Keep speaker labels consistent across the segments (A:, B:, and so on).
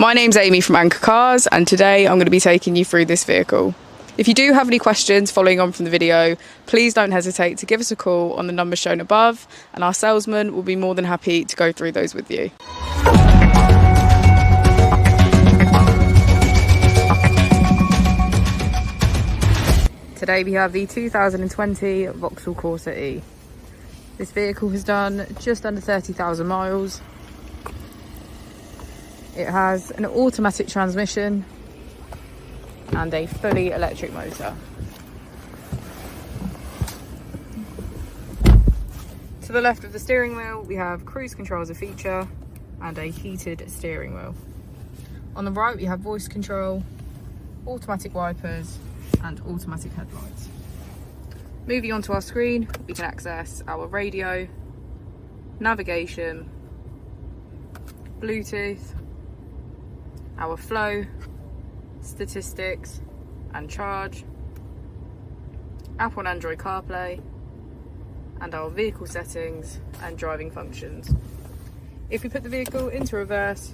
A: My name's Amy from Anchor Cars, and today I'm going to be taking you through this vehicle. If you do have any questions following on from the video, please don't hesitate to give us a call on the number shown above, and our salesman will be more than happy to go through those with you. Today we have the 2020 Vauxhall Corsa E. This vehicle has done just under 30,000 miles. It has an automatic transmission and a fully electric motor. To the left of the steering wheel, we have cruise control as a feature and a heated steering wheel. On the right, we have voice control, automatic wipers, and automatic headlights. Moving on to our screen, we can access our radio, navigation, Bluetooth, our flow, statistics and charge, Apple and Android CarPlay, and our vehicle settings and driving functions. If we put the vehicle into reverse,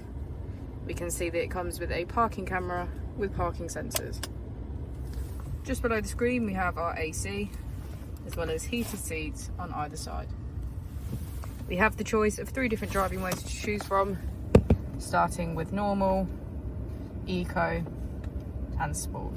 A: we can see that it comes with a parking camera with parking sensors. Just below the screen we have our AC, as well as heated seats on either side. We have the choice of 3 different driving modes to choose from, starting with normal, eco and sport.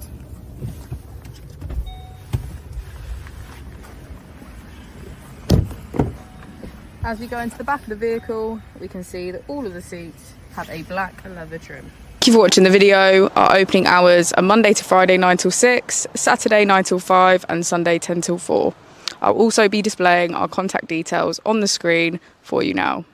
A: As we go into the back of the vehicle, we can see that all of the seats have a black leather trim. Thank you for watching the video. Our opening hours are Monday to Friday 9 till 6, Saturday 9 till 5 and Sunday 10 till 4. I'll also be displaying our contact details on the screen for you now.